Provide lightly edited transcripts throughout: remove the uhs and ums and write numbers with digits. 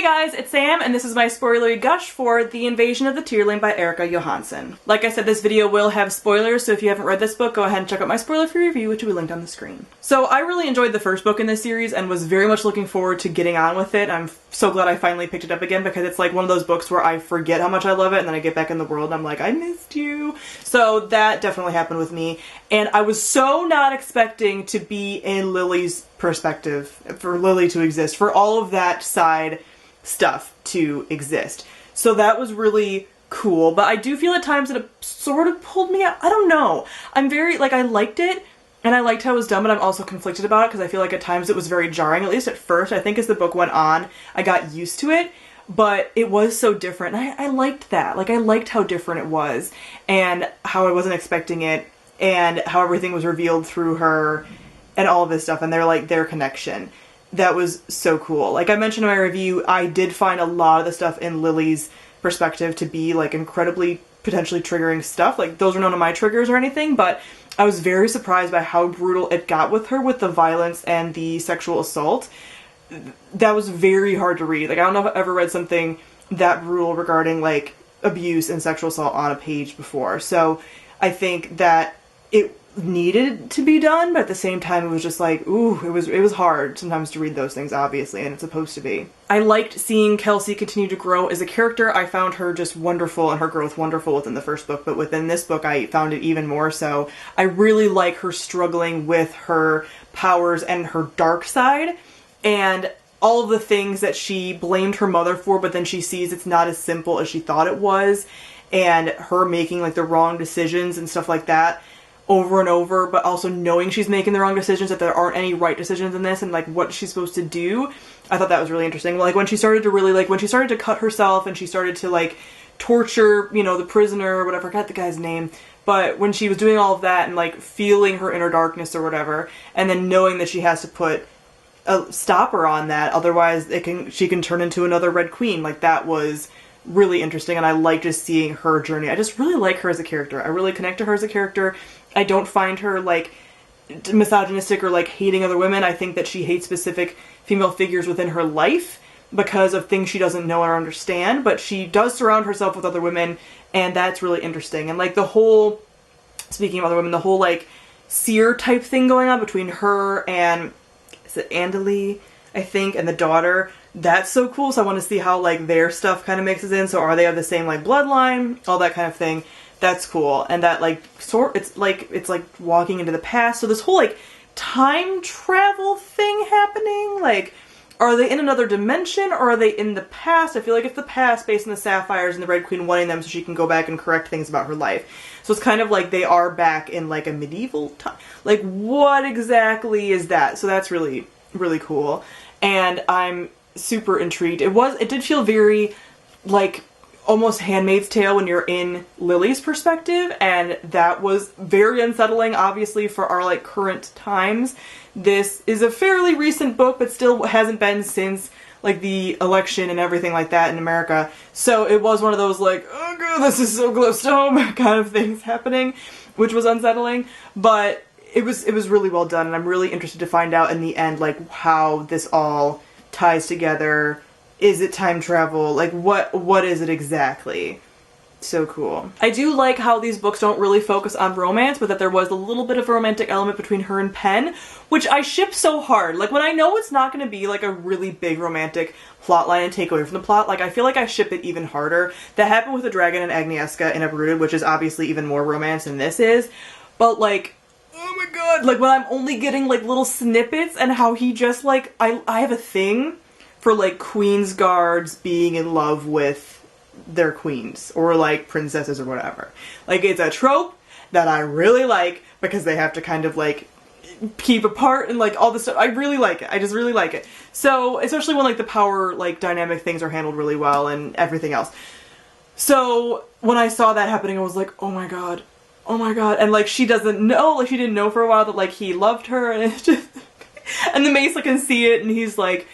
Hey guys, it's Sam, and this is my spoilery gush for The Invasion of the Tearling by Erica Johansson. Like I said, this video will have spoilers, so if you haven't read this book, go ahead and check out my spoiler-free review, which will be linked on the screen. So I really enjoyed the first book in this series and was very much looking forward to getting on with it. I'm so glad I finally picked it up again because it's like one of those books where I forget how much I love it and then I get back in the world and I'm like, I missed you. So that definitely happened with me. And I was so not expecting to be in Lily's perspective, for Lily to exist, for all of that side stuff to exist. So that was really cool, but I do feel at times that it sort of pulled me out. I don't know. I'm very, like, I liked it, and I liked how it was done, but I'm also conflicted about it because I feel like at times it was very jarring, at least at first. I think as the book went on, I got used to it, but it was so different, and I liked that. Like, I liked how different it was, and how I wasn't expecting it, and how everything was revealed through her, and all of this stuff, and their connection. That was so cool. Like I mentioned in my review, I did find a lot of the stuff in Lily's perspective to be like incredibly potentially triggering stuff. Like those are none of my triggers or anything, but I was very surprised by how brutal it got with her with the violence and the sexual assault. That was very hard to read. Like I don't know if I've ever read something that brutal regarding like abuse and sexual assault on a page before. So I think that it needed to be done, but at the same time it was just like, ooh, it was hard sometimes to read those things, obviously, and it's supposed to be. I liked seeing Kelsey continue to grow as a character. I found her just wonderful and her growth wonderful within the first book, but within this book I found it even more so. I really like her struggling with her powers and her dark side, and all of the things that she blamed her mother for, but then she sees it's not as simple as she thought it was, and her making like the wrong decisions and stuff like that over and over, but also knowing she's making the wrong decisions, that there aren't any right decisions in this, and like what she's supposed to do. I thought that was really interesting. Like when she started to really, like when she started to cut herself and she started to like torture, you know, the prisoner or whatever, I forgot the guy's name, but when she was doing all of that and like feeling her inner darkness or whatever, and then knowing that she has to put a stopper on that, otherwise she can turn into another Red Queen, like that was really interesting, and I like just seeing her journey. I just really like her as a character. I really connect to her as a character. I don't find her like misogynistic or like hating other women. I think that she hates specific female figures within her life because of things she doesn't know or understand, but she does surround herself with other women, and that's really interesting. And like the whole, speaking of other women, the whole like seer type thing going on between her and, is it Andalee, I think, and the daughter, that's so cool. So I want to see how like their stuff kind of mixes in. So are they of the same like bloodline, all that kind of thing. That's cool. And that like it's like walking into the past. So this whole like time travel thing happening, like are they in another dimension or are they in the past? I feel like it's the past based on the Sapphires and the Red Queen wanting them so she can go back and correct things about her life. So it's kind of like they are back in like a medieval time. Like what exactly is that? So that's really, really cool. And I'm super intrigued. It did feel very like almost Handmaid's Tale when you're in Lily's perspective, and that was very unsettling, obviously, for our like current times. This is a fairly recent book, but still hasn't been since like the election and everything like that in America. So it was one of those like, oh god, this is so close to home kind of things happening, which was unsettling, but it was really well done, and I'm really interested to find out in the end like how this all ties together. Is it time travel? Like what is it exactly? So cool. I do like how these books don't really focus on romance, but that there was a little bit of a romantic element between her and Penn, which I ship so hard. Like when I know it's not going to be like a really big romantic plotline and take away from the plot, like I feel like I ship it even harder. That happened with the Dragon and Agnieszka in Uprooted, which is obviously even more romance than this is. But like, oh my god, like when I'm only getting like little snippets and how he just like, I have a thing for like queens guards being in love with their queens or like princesses or whatever. Like it's a trope that I really like because they have to kind of like keep apart and like all this stuff. I really like it. I just really like it. So especially when like the power like dynamic things are handled really well and everything else. So when I saw that happening, I was like, oh my god. Oh my god. And like she doesn't know, like she didn't know for a while that like he loved her, and it's just and the Mace can see it and he's like,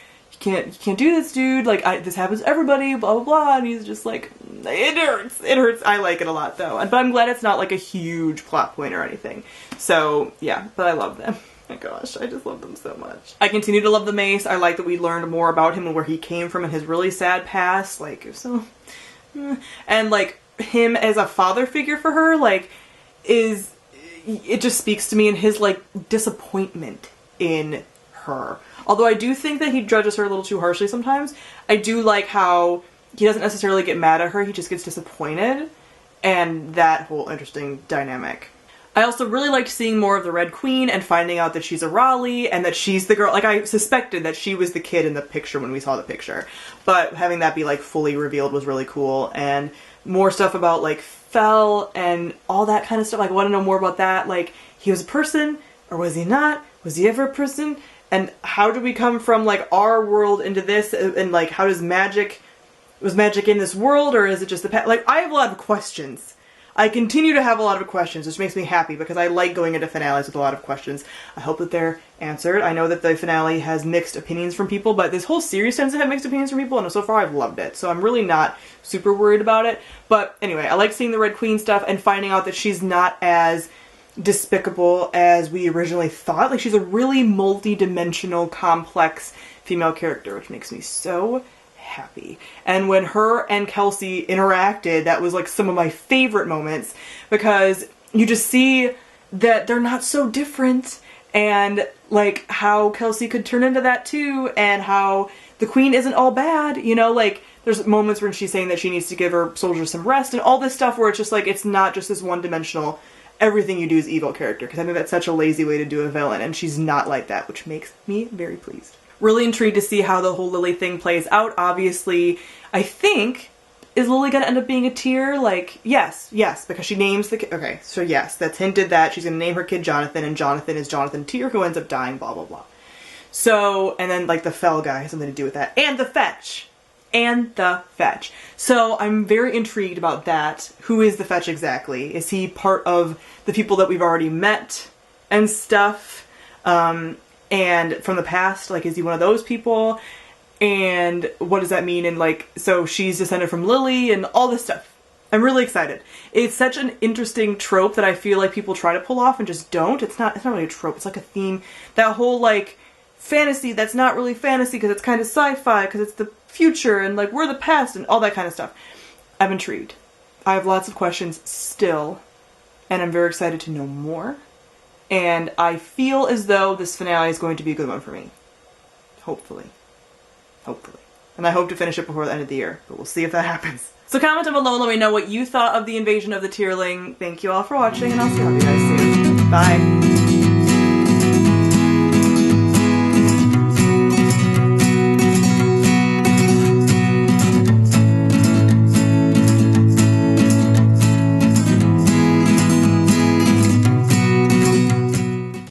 you can't do this, dude, like this happens to everybody, blah blah blah, and he's just like, it hurts. I like it a lot though, but I'm glad it's not like a huge plot point or anything. So yeah, but I love them. my gosh, I just love them so much. I continue to love the Mace. I like that we learned more about him and where he came from and his really sad past. Like, so... And, like, him as a father figure for her, like, is... It just speaks to me in his, like, disappointment in her. Although I do think that he judges her a little too harshly sometimes. I do like how he doesn't necessarily get mad at her, he just gets disappointed. And that whole interesting dynamic. I also really liked seeing more of the Red Queen and finding out that she's a Raleigh and that she's the girl. Like, I suspected that she was the kid in the picture when we saw the picture. But having that be, like, fully revealed was really cool. And more stuff about, like, Fell and all that kind of stuff. Like, I want to know more about that. Like, he was a person, or was he not? Was he ever a person? And how do we come from, like, our world into this? And, like, how does magic... Was magic in this world, or is it just the past? Like, I have a lot of questions. I continue to have a lot of questions, which makes me happy because I like going into finales with a lot of questions. I hope that they're answered. I know that the finale has mixed opinions from people, but this whole series tends to have mixed opinions from people, and so far I've loved it. So I'm really not super worried about it. But anyway, I like seeing the Red Queen stuff and finding out that she's not as despicable as we originally thought. Like, she's a really multi-dimensional, complex female character, which makes me so happy. And when her and Kelsey interacted, that was like some of my favorite moments because you just see that they're not so different and like how Kelsey could turn into that too and how the Queen isn't all bad, you know, like there's moments when she's saying that she needs to give her soldiers some rest and all this stuff where it's just like, it's not just this one-dimensional everything you do is evil character, because I think that's such a lazy way to do a villain, and she's not like that, which makes me very pleased. Really intrigued to see how the whole Lily thing plays out. Obviously, I think, is Lily gonna end up being a Tear? Like, yes, because she names the kid. Okay, so yes, that's hinted that she's gonna name her kid Jonathan, and Jonathan is Jonathan Tear, who ends up dying, blah, blah, blah. So, and then, like, the Fell guy has something to do with that. And the Fetch! And the Fetch. So, I'm very intrigued about that. Who is the Fetch exactly? Is he part of the people that we've already met and stuff? And from the past, like, is he one of those people? And what does that mean? And, like, so she's descended from Lily and all this stuff. I'm really excited. It's such an interesting trope that I feel like people try to pull off and just don't. It's not really a trope. It's like a theme. That whole, like, fantasy that's not really fantasy because it's kind of sci-fi because it's the future and, like, we're the past and all that kind of stuff. I'm intrigued. I have lots of questions still, and I'm very excited to know more. And I feel as though this finale is going to be a good one for me. Hopefully. Hopefully. And I hope to finish it before the end of the year, but we'll see if that happens. So comment down below and let me know what you thought of the invasion of the Tearling. Thank you all for watching, and I'll see you guys soon. Bye!